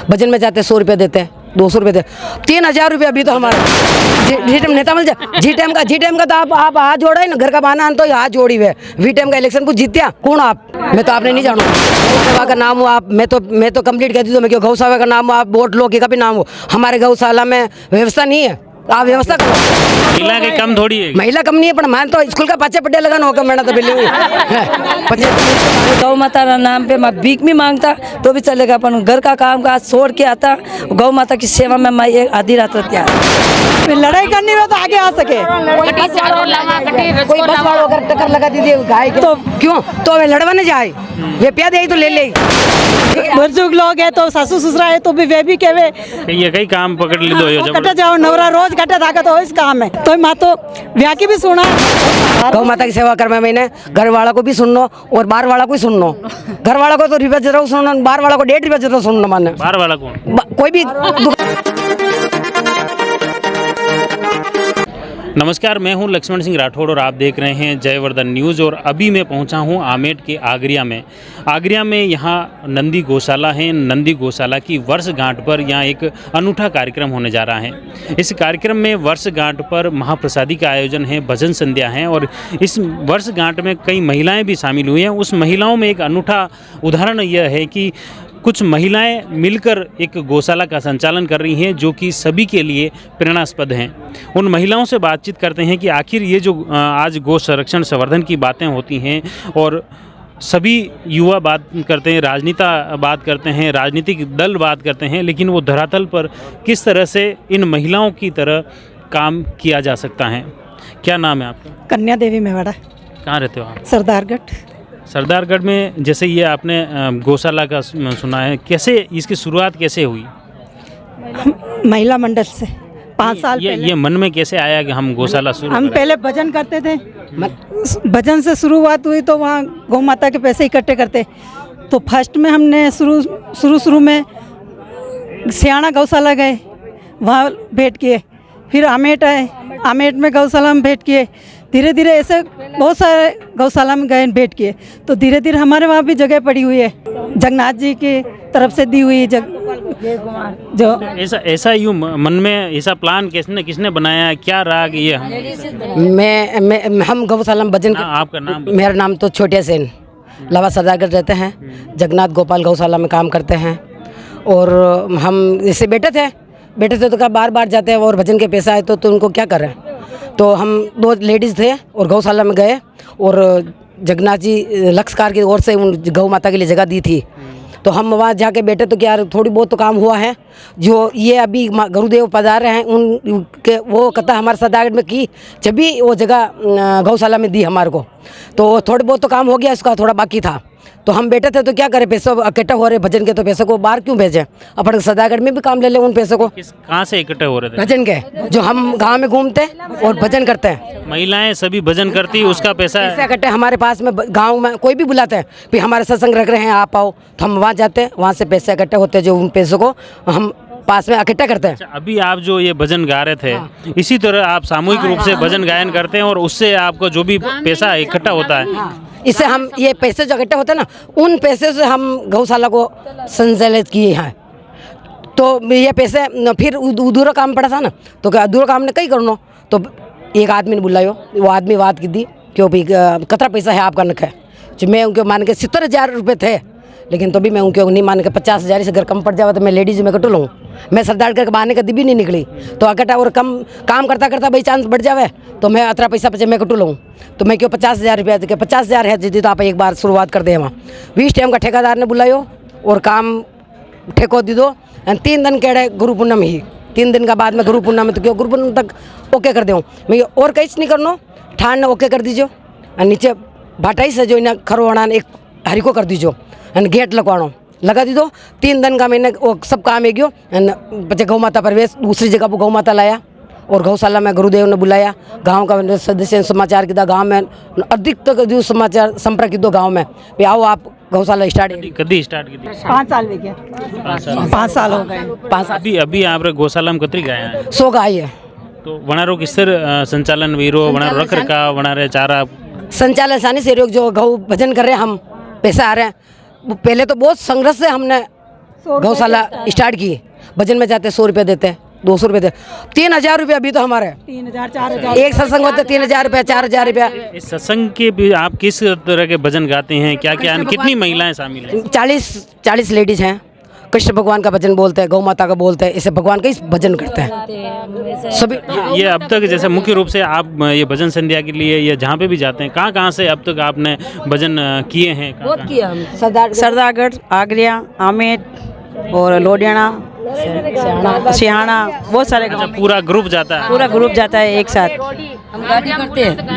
भजन में जाते 100 रुपये देते हैं, 200 रुपये देते, 3000 रुपये अभी तो हमारा जी टाइम नेता मिल जाए। जी टाइम का तो आप हाथ जोड़ा है ना, घर का बहाना तो हाथ जोड़ी हुए। वी टाइम का इलेक्शन को जीत दिया कौन आप? मैं तो आपने नहीं जानू। गौशाला का नाम हो आप, मैं तो कंप्लीट कर दी तो मैं क्यों गौशाला का नाम हो आप, वोट लो कि का भी नाम हो, हमारे गौशाला में व्यवस्था नहीं है, आप व्यवस्था करो। महिला के कम थोड़ी है, महिला कम नहीं है, पर मैं तो स्कूल का बच्चे पढ़े लगा होगा मैंने तो बिल्ली गौ माता का नाम पे मैं भीख भी मांगता तो भी चलेगा, अपन घर का काम काज छोड़ के आता, गौ माता की सेवा में मैं एक आधी रात रहती है। लड़ाई करनी हो तो आगे आ सके। कोई बस वालों अगर टक्कर लगा दीजिए गाय के तो क्यों तो वे लड़वाने जाए, वे प्याद यही तो ले ले। बुजुर्ग लोग है तो सासू ससुरा है तो भी वे भी कहवे ये कई काम पकड़ ली दो कटे जाओ नवरा रोज कटे धागा तो इस काम है तो माँ तो ब्याह की भी सुना। गौ माता की सेवा कर मैंने घर वाला को भी सुनना और बाहर वाला को भी सुनना। घर वाला को तो रुपया जरूर सुनना, बाहर वाला को 1.5 रुपया जरूर सुनना। माने बाहर वाला कौन? कोई भी। नमस्कार, मैं हूं लक्ष्मण सिंह राठौड़ और आप देख रहे हैं जयवर्धन न्यूज़। और अभी मैं पहुंचा हूं आमेट के आगरिया में। आगरिया में यहाँ नंदी गौशाला है। नंदी गौशाला की वर्षगांठ पर यहाँ एक अनूठा कार्यक्रम होने जा रहा है। इस कार्यक्रम में वर्षगांठ पर महाप्रसादी का आयोजन है, भजन संध्या है और इस वर्षगांठ में कई महिलाएँ भी शामिल हुई हैं। उस महिलाओं में एक अनूठा उदाहरण यह है कि कुछ महिलाएं मिलकर एक गौशाला का संचालन कर रही हैं, जो कि सभी के लिए प्रेरणास्पद हैं। उन महिलाओं से बातचीत करते हैं कि आखिर ये जो आज गौ संरक्षण संवर्धन की बातें होती हैं और सभी युवा बात करते हैं, राजनेता बात करते हैं, राजनीतिक दल बात करते हैं, लेकिन वो धरातल पर किस तरह से इन महिलाओं की तरह काम किया जा सकता है। क्या नाम है आपका? कन्या देवी मेवाड़ा, कहाँ रहते हो आप? सरदारगढ़। सरदारगढ़ में जैसे ये आपने गौशाला का सुना है, कैसे इसकी शुरुआत कैसे हुई? महिला मंडल से 5 साल पहले। ये मन में कैसे आया कि हम गौशाला शुरू हम करें? पहले भजन करते थे, भजन से शुरुआत हुई तो वहाँ गौ माता के पैसे इकट्ठे करते। तो फर्स्ट में हमने शुरू में सियाना गौशाला गए, वहाँ भेंट किए। फिर आमेट आए, आमेट में गौशाला में भेंट किए। धीरे धीरे ऐसे बहुत सारे गौशाला में गए, भेंट किए। तो धीरे धीरे हमारे वहाँ भी जगह पड़ी हुई है, जगन्नाथ जी की तरफ से दी हुई जो ऐसा यूँ मन में ऐसा प्लान किसने बनाया? क्या रहा कि ये हम गौशाला में भजन। आपका नाम? मेरा नाम तो छोटिया सेन, लावा सरदारगढ़ रहते हैं, जगन्नाथ गोपाल गौशाला में काम करते हैं। और हम इससे बैठे थे तो बार बार जाते हैं और भजन के पैसा आए तो उनको क्या करें। तो हम 2 लेडीज़ थे और गौशाला में गए और जगन्नाथ जी लक्षकार की ओर से उन गौ माता के लिए जगह दी थी। तो हम वहाँ जाके बैठे तो क्या थोड़ी बहुत तो काम हुआ है। जो ये अभी गुरुदेव पधार रहे हैं उनके वो कथा हमारे सरदारगढ़ में की, जब भी वो जगह गौशाला में दी हमारे को, तो थोड़ी बहुत तो काम हो गया, इसका थोड़ा बाकी था। तो हम बैठे थे तो क्या करें, पैसे इकट्ठा हो रहे भजन के, तो पैसे को बाहर क्यों भेजें, अपन सरदारगढ़ में भी काम ले लें उन पैसों को। कहाँ से इकट्ठे हो रहे थे? भजन के, जो हम गांव में घूमते और भजन करते हैं, महिलाएं सभी भजन करती, उसका पैसा इकट्ठे हमारे पास में गांव में कोई भी बुलाते हैं, फिर हमारे सत्संग रख रहे हैं आप आओ, तो हम वहाँ जाते हैं, वहाँ से पैसे इकट्ठे होते हैं, जो उन पैसों को हम पास में इकट्ठा करते हैं। अभी आप जो ये भजन गा रहे थे, इसी तरह आप सामूहिक रूप से भजन गायन करते हैं और उससे आपको जो भी पैसा इकट्ठा होता है, इससे हम ये पैसे जो इकट्ठे होते हैं ना, उन पैसे से हम गौशाला को संचालित किए हैं। तो ये पैसे फिर अधूरा काम पड़ा था ना, तो अधूरा काम ने कई करना, तो एक आदमी ने बुलायो, वो आदमी बात की दी क्यों भाई कितना पैसा है आपका नख है। जो मैं उनके मान के 70,000 रुपये थे, लेकिन तो भी मैं उनके नहीं मान के 50,000 से अगर कम पड़ जाए तो मैं लेडीज में कटू लूँ। मैं सरदारगढ़ के बहाने कभी भी नहीं निकली, तो अकटा और कम काम करता बाई चांस बढ़ जावे तो मैं अतरा पैसा पचे मैं कटू लूँ। तो मैं क्यों 50,000 रुपया 50,000 है जी, तो आप एक बार शुरुआत कर दे। वहाँ 20 टाइम का ठेकेदार ने बुलायो और काम ठेको दी दो। 3 दिन केड़े गुरु पूर्णम ही, 3 दिन का बाद में गुरु पूर्णम, तो क्यों गुरु पूर्णम तक ओके कर दूँ मैं, और कहीं नहीं करना, ठाण ने ओके कर दीजिए। नीचे भाटाई से जो इन्हें खरवाना एक हरी को कर दीजिए, गेट लगवानो लगा दी दो। 3 दिन का मैंने वो सब काम है गयो। बच्चे गौ माता प्रवेश दूसरी जगह पर गौ माता लाया और गौशाला में गुरुदेव ने बुलाया, गांव का सदस्य समाचार किया, गांव में अधिक तक जो समाचार संपर्क दो गांव में भी आओ आप गौशाला स्टार्ट कभी स्टार्ट की थी? 5 साल हो गया, 5 साल हो गए। 5 साल अभी आप गौशाला में कतरी गए हैं? 100 गाय है। तो वनारो किस तरह संचालन वीरो वनारो रख रखा वनारे चारा संचालन सानी से जो गौ भजन कर रहे हैं, हम पैसा आ रहे हैं। पहले तो बहुत संघर्ष से हमने गौशाला स्टार्ट की, भजन में जाते 100 रुपये देते, 200 रुपये देते, 3000 रुपये अभी तो हमारे 3000 4000 एक सत्संग होते 3000 रुपये 4000 रुपये। इस सत्संग के भी आप किस तरह के भजन गाते हैं, क्या क्या कितनी महिलाएं शामिल हैं? 40 लेडीज हैं, कृष्ण भगवान का भजन बोलते हैं, गौ माता का बोलते हैं, इसे भगवान का ही भजन करते हैं सभी। ये अब तक जैसे मुख्य रूप से आप ये भजन संध्या के लिए या जहाँ पे भी जाते हैं, कहाँ कहाँ से अब तक आपने भजन किए हैं? बहुत किया हम, सरदारगढ़, आगरिया, आमेर और लोडियाना, सिहाना, बहुत सारे अच्छा, गाँव में पूरा ग्रुप जाता है? पूरा ग्रुप जाता है एक साथ। हम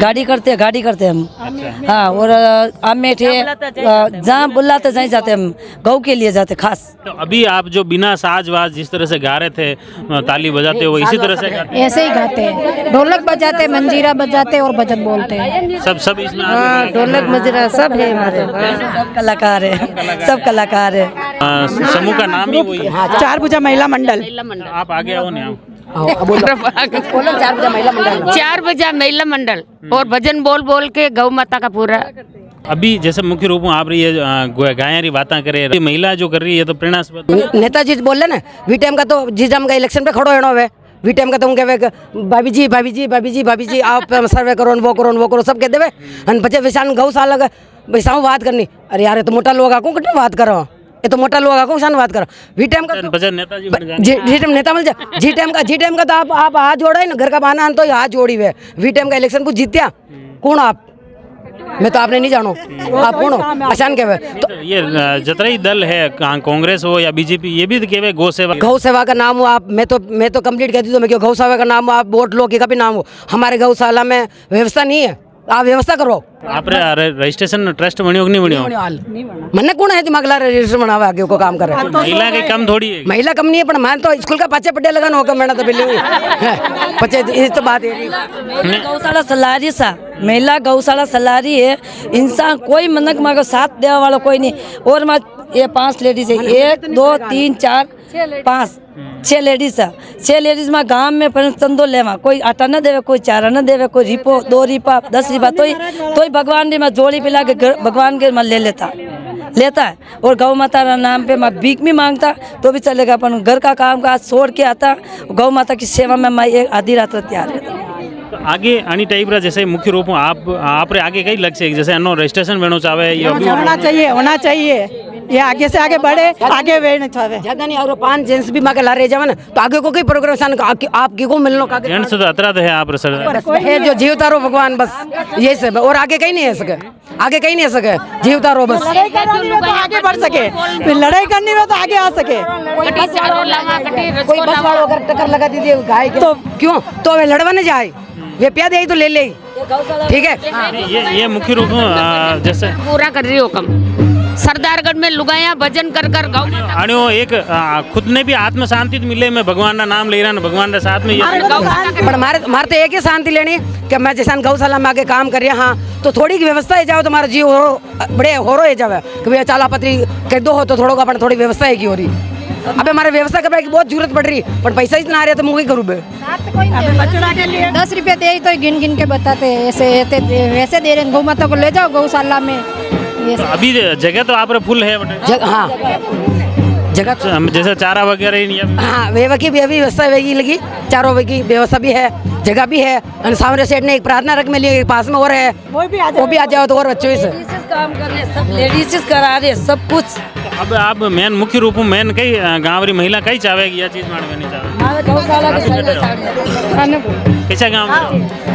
गाड़ी करते हैं हम। हाँ, और आमेर जहाँ बुलाते जहीं जाते हम, गौ के लिए जाते खास। तो अभी आप जो बिना साज वाज जिस तरह से गा रहे थे, ताली बजाते हो, इसी तरह से गाते ऐसे ही गाते हैं, ढोलक बजाते, मंजीरा बजाते और भजन बोलते हैं। सब इसमें आगे ढोलक मंजीरा सब है हमारे, सब कलाकार है, सब कलाकार है। समूह का नाम ही वही है। चार भुजा महिला मंडल। आप आगे आओ ना। चार बजा महिला मंडल और भजन बोल बोल के गौ माता का पूरा। अभी जैसे मुख्य रूप में आप रही है गायरी बातें करे, ये महिला जो कर रही है तो प्रेरणास्पद। नेताजी बोले ना वी टाइम का, तो जिस टाइम का इलेक्शन पे खड़ो होना हुए वी टाइम का, तो उनके भाभी जी आप सर्वे करो, वो करो सब कह देवे। बच्चे वैसान गौशाला का वैसा बात करनी, अरे यार ये तो मोटा लोग आको कटे बात करो, ये तो मोटा लोग आको सान बात करो। वी टाइम का भजन नेताजी जी टाइम नेता मिल जाए, जी टाइम का तो आप हाथ जोड़ा है ना, घर का बहाना तो हाथ जोड़ी हुए। वी टाइम का इलेक्शन को जीत्या कौन आप? मैं तो आपने नहीं जानो, आप कौन हो? आसान कहवे तो ये जतराई दल है, कांग्रेस हो या बीजेपी, ये भी कहवे गौ सेवा का नाम हो आप। मैं तो कंप्लीट कहती हूँ, मैं क्यों गौ सेवा का नाम हो आप, वोट लो का भी नाम हो। हमारे गौशाला में व्यवस्था नहीं है, आप व्यवस्था करो। आप रजिस्ट्रेशन ट्रस्ट बनियो कि नहीं बनियो? मन्ने कौन है दिमाग ला रजिस्टर बनावा आगे को काम कर रहे हैं? महिला के कम थोड़ी है, महिला कम नहीं है, पर मैं तो स्कूल का पाचे पड्डे लगाना होगा, मैंने तो बिल्ली पचे इस तो बात है। गौशाला सलारी सा महिला गौशाला सलारी है, इंसान कोई मनक मांगो साथ देवा वाला कोई नहीं। और ये 5 लेडीज है, 1 2 3 4 5 6 लेडीज है। 6 लेडीज में गांव में तंदो लेवा, कोई आटा न देवे, कोई चारा न देवे, कोई रिपो 2 रिपा 10 रिपा, तो भगवान ने मैं जोड़ी पिला के भगवान के मैं ले लेता है। और गौ माता का नाम पे मैं भीख भी मांगता तो भी चलेगा, अपन घर का काम काज छोड़ के आता, गौ माता की सेवा में मैं एक आधी रात तैयार रहता। आगे आनी टाइप रहा जैसे मुख्य रूप में आप आगे कई लक्ष्य है, जैसे अनो रजिस्ट्रेशन बनो चाहे ये होना चाहिए, ये आगे से आगे बढ़े, आगे बढ़ना चाहे ज्यादा नहीं। और 5 जेंट्स भी माँ के ला रहे जावे ना, तो आगे को कोई प्रोग्रेशन आपकी को मिलनो का जेंट्स तो अतरा है आप है जो जीव तारो भगवान, बस ये सब। और आगे कहीं नहीं है सके, आगे कहीं नहीं है सके, जीव तारो बस आगे बढ़ सके, लड़ाई करनी में तो आगे आ सके। कोई बस वालों अगर टक्कर लगा दीजिए गाय के, तो क्यों तो वे लड़वा नहीं जाए, वे प्यार दे तो ले ले, ठीक है। ये मुख्य रूप में जैसे पूरा कर रही हो कम सरदारगढ़ में लुगाया भजन कर गौ माता एक खुद ने भी आत्म शांति मिले, मैं भगवान का नाम ले रहा हूँ, भगवान के साथ में पर हमारे तो एक ही शांति लेनी कि मैं जैसा गौशाला में आगे काम कर रहा हाँ, तो थोड़ी की व्यवस्था है जाओ, तुम्हारा जीव हो बड़े हो रहे जावे कि भैया चाला पत्री कह दो हो तो थोड़ा अपन थोड़ी व्यवस्था है की हो रही। अब हमारे व्यवस्था करने की बहुत जरूरत पड़ रही, पर पैसा इतना आ रहा है तो मुझे करूँ 10 रुपये दे तो गिन गिन के बताते हैं, ऐसे वैसे दे रहे हैं। गौ माता को ले जाओ गौशाला में। तो अभी जगह तो आप फुल है हाँ जगह जैसे चारा वगैरह ही नहीं है। हाँ वे की भी अभी व्यवस्था वेगी लगी, चारों वे की व्यवस्था भी है, जगह भी है। सामने सेठ ने एक प्रार्थना रख में लिए पास में और है, वो भी आ जाओ तो और बच्चों से काम कर रहे, सब लेडीज करा रहे सब कुछ। अब आप मेन मुख्य रूप में मेन कई गाँव री महिला कई चाहेगी यह चीज मांग नहीं चाहे कैसा गाँव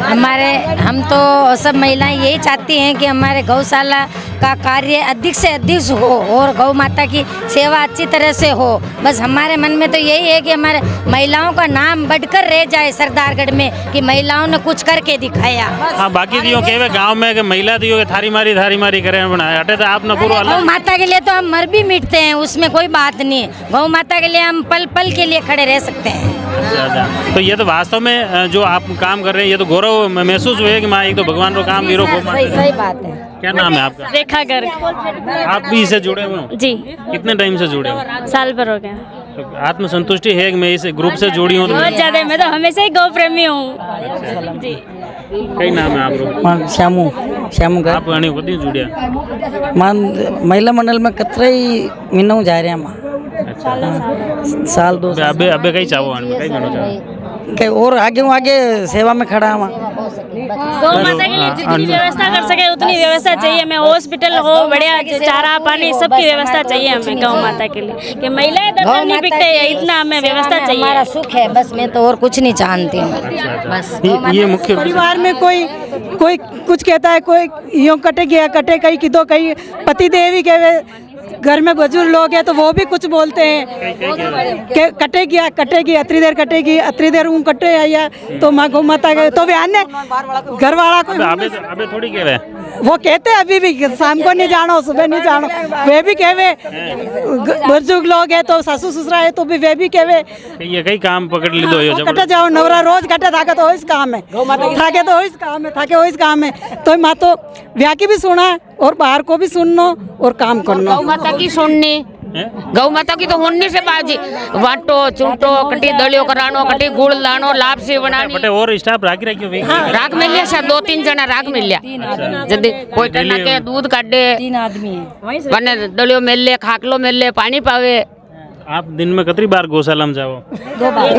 हमारे हम तो सब महिलाएं यही चाहती हैं कि हमारे गौशाला का कार्य अधिक से अधिक हो और गौ माता की सेवा अच्छी तरह से हो। बस हमारे मन में तो यही है कि हमारे महिलाओं का नाम बढ़कर रह जाए सरदारगढ़ में, कि महिलाओं ने कुछ करके दिखाया। हाँ बाकी दियो कहे गाँव में कि महिला दियो थारी मारी करे बनाया हटे तो आप न पूरा गौ माता के लिए तो हम मर भी मिटते हैं, उसमें कोई बात नहीं। गौ माता के लिए हम पल पल के लिए खड़े रह सकते हैं। तो ये तो वास्तव में जो आप काम कर रहे हैं ये तो गौरव महसूस हुए कि माँ एक तो भगवान को काम वीरो सही बात है। क्या नाम है आपका? रेखा गर्ग। आप भी इससे जुड़े हुए हो? जी। कितने टाइम से जुड़े हो? साल भर हो गया। तो आत्मसंतुष्टि है कि मैं इस ग्रुप से जुड़ी हूँ? बहुत ज्यादा, मैं तो हमेशा ही गौ प्रेमी हूँ जी। कई नाम है आप लोग? श्यामू का आप गाने कदी जुड़िया? महिला मंडल में कतरे ही मिनू जा रहे हैं। साल 2 साल अबे अबे कई चाहो आने कई घणो चाहो के और आगे सेवा में खड़ा हुआ गौ माता के लिए जितनी व्यवस्था कर सके उतनी व्यवस्था चाहिए हमें। हॉस्पिटल हो, बढ़िया चारा पानी सबकी व्यवस्था चाहिए हमें गौ माता के लिए, कि महिलाएं दर्शन नहीं बिकते हैं, इतना हमें व्यवस्था चाहिए। हमारा सुख है बस, मैं तो और कुछ नहीं जानती हूँ बस। ये मुख्य रूप से परिवार में कोई कुछ कहता है, कोई यूँ कटे गया कटे, कहीं किदो कहीं पति देवी के घर में बुजुर्ग लोग हैं तो वो भी कुछ बोलते हैं कि कटेगी अतरी देर कटेगी, अतरी देर ऊँ कटे आया तो माँ गौ माता के तो बयान ने घर वाला को अबे थोड़ी कह रहे हैं वो कहते हैं अभी भी शाम को नहीं जानो सुबह नहीं जानो, वे भी कहवे बुजुर्ग लोग है तो सासू ससुरा है तो भी वे भी कहवे ये कई काम पकड़ ली दो कटे जाओ नवरा रोज कटे थाके तो इस काम है, थाके तो इस काम है, थाके इस काम है तो माँ तो ब्याह की भी सुना और बाहर को भी सुननो और काम करना। गौ माता की सुननी, गौ माता की तो होनी से बाजी वाटो चूटो कटी दलियो करानो, कटी गुड़ लानो, लापसी बनानी। बटे और स्टाफ राखी रखियो भाई राग मिल लिया सर, 2-3 जना राग मिल लिया। जल्दी कोई टना के दूध काटे, 3 आदमी है। बने दलियो मिल ले, खाकलो मिल ले, पानी पावे। आप दिन में कितनी बार गौशाला में जाओ? 2 बार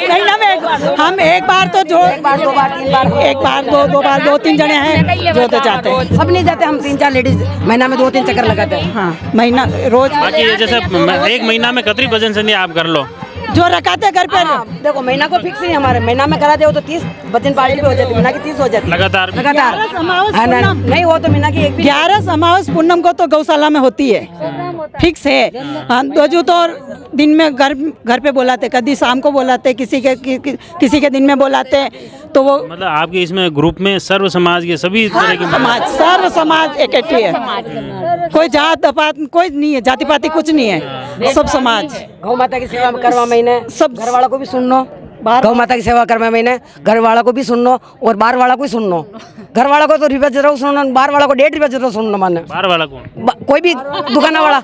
महीना में एक बार, हम एक बार तो जो एक बार 2 बार 3 बार एक बार 2 बार 2-3 जने हैं जो तो जाते हैं, सब नहीं जाते, हम 3-4 लेडीज महीना में 2-3 चक्कर लगाते हैं। हाँ महीना रोज बाकी ये जैसे एक महीना में कितनी भजन संध्या आप कर लो? जो रखाते घर पे देखो महीना को फिक्स नहीं, हमारे महीना में कराते हो तो 30 भजन पार्टी भी हो जाती है, महीना की 30 हो जाती है लगातार लगातार। हाँ, नहीं हो तो महीना की एक भी 11 समावेश पूनम को तो गौशाला में होती है, फिक्स है। हाँ दोजू तो दिन में घर पे बुलाते, कभी शाम को बुलाते, किसी के दिन में बुलाते तो वो मतलब आपके इसमें ग्रुप में सर्व समाज के सभी तरह के सर्व समाज इकट्ठी है, कोई जात पात कोई नहीं है, जाति पाति कुछ नहीं है, सब समाज गौ माता की सेवा करवा महीने सब घर वालों को भी सुननो, गौ माता की सेवा करवा महीने घर वालों को भी सुननो और बाहर वाला को भी सुननो। घर वाला को तो रुपया जरूर सुनना, बाहर वाला को 1.5 रुपया जरूर सुनना माने। बाहर वाला कौन? कोई भी दुकान वाला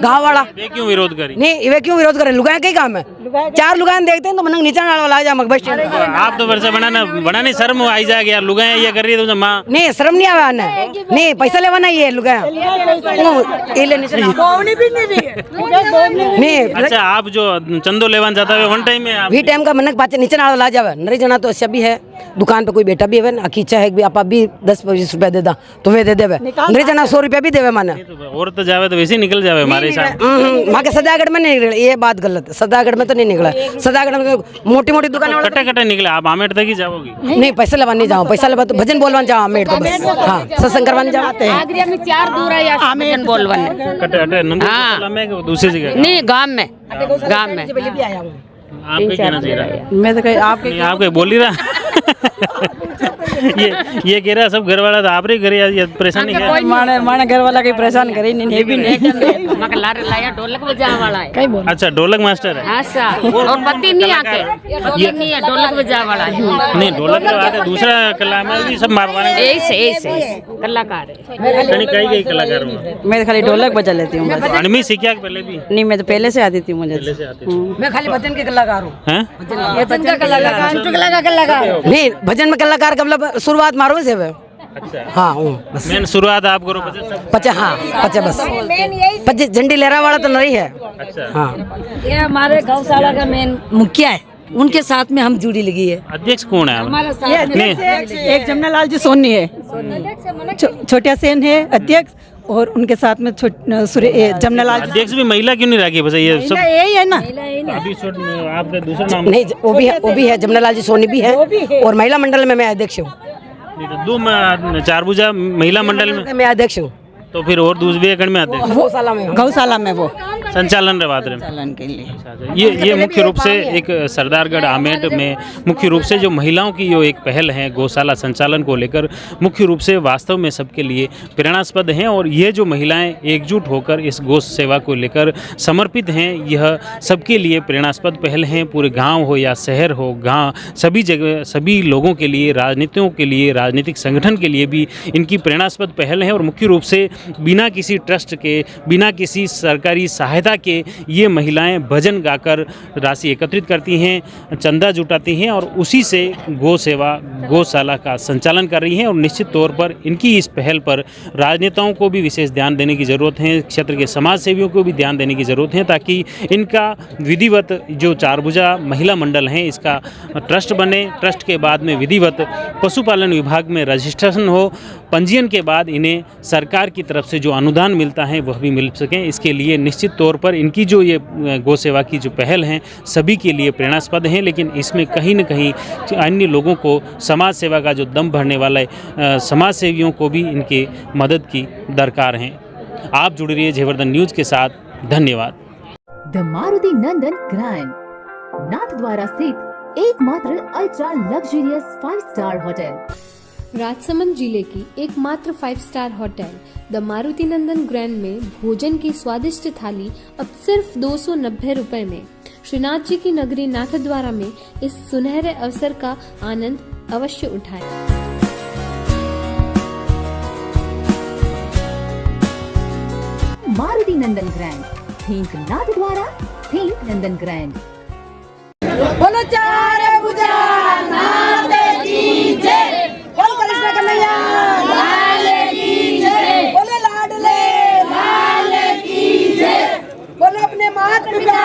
गाँव वाला वे क्यों विरोध करी? नहीं, वे क्यों विरोध करे? लुगाया कई काम है, 4 लुगान देखते हैं तो मन नीचे वाला आ जा बस स्टैंड। आप तो वर्षा बनाने शर्म आई जाएगी यार, लुगाया ये कर रही है तुमसे माँ। नहीं शर्म नहीं आवा ना, नहीं पैसा लेवाना ये लुगाया नहीं। अच्छा आप जो चंदो लेवान जाता है वन टाइम में आप वी टाइम का मनक पाचे नीचे ना ला जावे, नरी जना तो अच्छा भी है, दुकान पे कोई बेटा भी है ना, खींचा है भी आप भी 10-20 रुपया दे दा तो वे दे देवे, नरी जना 100 रुपया भी देवे माने। और तो जावे तो वैसे ही निकल जावे हमारे साथ। वहाँ के सदागढ़ में नहीं निकले, ये बात गलत है, सदागढ़ में तो नहीं निकला, सदागढ़ में मोटी मोटी दुकान कटे कटे निकले, आप आमेट तक ही जाओगी? नहीं पैसा लेवा नहीं जाओ, पैसा लेवा तो भजन बोलवान जाओ आमेट तो बस, हाँ सत्संग करवाने जाते हैं। आगरा में 4 दूर है या भजन बोलवाने। कटे कटे नंदी गौशाला में कि दूसरी जगह? नहीं गांव में, गांव में। आप क्या कहना चाहिए रहा? मैं तो कहीं आपके आप कहीं बोल ही रहा ये कह रहा सब घर वाला था, आप घर परेशानी है? माने घर वाला कहीं परेशान करे नहीं भी नहीं। मगर लाया ढोलक बजाने वाला है। अच्छा ढोलक मास्टर है? अच्छा और पति नहीं आके, पति नहीं है, ढोलक बजाने वाला है। नहीं ढोलक तो आते, दूसरा कला में भी सब मारवाने ऐसे कलाकार है। कई कलाकार हूँ मैं तो खाली ढोलक बजा लेती हूँ। अनमी सीखा पहले भी? नहीं मैं तो पहले से आती थी, मुझे पहले से आते मैं खाली भजन के कलाकार हूँ। हैं? नहीं भजन में कलाकार का मतलब शुरुआत मारो से वे। अच्छा हाँ बस मेन शुरुआत आप करो भजन? पचे, हाँ पचे बस, पचे झंडी लहरा वाला तो नहीं है। अच्छा हाँ ये हमारे गौशाला का मेन मुखिया है, उनके साथ में हम जुड़ी लगी है। अध्यक्ष कौन है? एक जमनालाल जी सोनी है, छोटिया सेन है अध्यक्ष, और उनके साथ में जमनालाल जी। अध्यक्ष भी महिला क्यों नहीं रखी? बस ये सब यही है ना। अभी आपका दूसरा नाम नहीं, वो भी है जमनालाल जी सोनी भी है, और महिला मंडल में मैं अध्यक्ष हूँ। दो चारभुजा महिला मंडल में मैं अध्यक्ष हूँ, तो फिर और दूसरे एकड़ में आते हैं गौशाला में वो संचालन रहे संचालन के लिए। ये मुख्य रूप से एक सरदारगढ़ आमेट में मुख्य रूप से जो महिलाओं की जो एक पहल है गौशाला संचालन को लेकर, मुख्य रूप से वास्तव में सबके लिए प्रेरणास्पद हैं। और ये जो महिलाएं एकजुट होकर इस गौ सेवा को लेकर समर्पित हैं, यह सबके लिए प्रेरणास्पद पहल हैं। पूरे गांव हो या शहर हो, गांव सभी जगह सभी लोगों के लिए, राजनीतियों के लिए, राजनीतिक संगठन के लिए भी इनकी प्रेरणास्पद पहल है। और मुख्य रूप से बिना किसी ट्रस्ट के, बिना किसी सरकारी सहायता के ये महिलाएं भजन गाकर राशि एकत्रित करती हैं, चंदा जुटाती हैं और उसी से गौ सेवा गौशाला का संचालन कर रही हैं। और निश्चित तौर पर इनकी इस पहल पर राजनेताओं को भी विशेष ध्यान देने की ज़रूरत है, क्षेत्र के समाज सेवियों को भी ध्यान देने की ज़रूरत है, ताकि इनका विधिवत जो चारभुजा महिला मंडल हैं इसका ट्रस्ट बने, ट्रस्ट के बाद में विधिवत पशुपालन विभाग में रजिस्ट्रेशन हो, पंजीयन के बाद इन्हें सरकार की तरफ से जो अनुदान मिलता है वह भी मिल सकें। इसके लिए निश्चित तौर पर इनकी जो ये गौ सेवा की जो पहल हैं सभी के लिए प्रेरणास्पद हैं, लेकिन इसमें कहीं न कहीं अन्य लोगों को समाज सेवा का जो दम भरने वाले समाज सेवियों को भी इनके मदद की दरकार है। आप जुड़ रहिए जयवर्धन न्यूज़ के साथ। धन्यवाद। The Maruti Nandan grand Nathdwara स्थित एकमात्र ultra luxurious 5 star hotel, Rajsamand जिले की एकमात्र 5 star hotel the Maruti Nandan grand में भोजन की स्वादिष्ट थाली अब सिर्फ 290 रुपए में। श्रीनाथ जी की नगरी नाथद्वारा में इस सुनहरे अवसर का आनंद अवश्य उठाएं। मारुति नंदन ग्रैंड, थिंक नाथद्वारा, थिंक नंदन ग्रैंड। बोलो चारे भुजा नाथ की जय, बोलो कृष्ण कन्हैया लाल की जय, बोलो लाडले लाल की जय, बोलो अपने माता पिता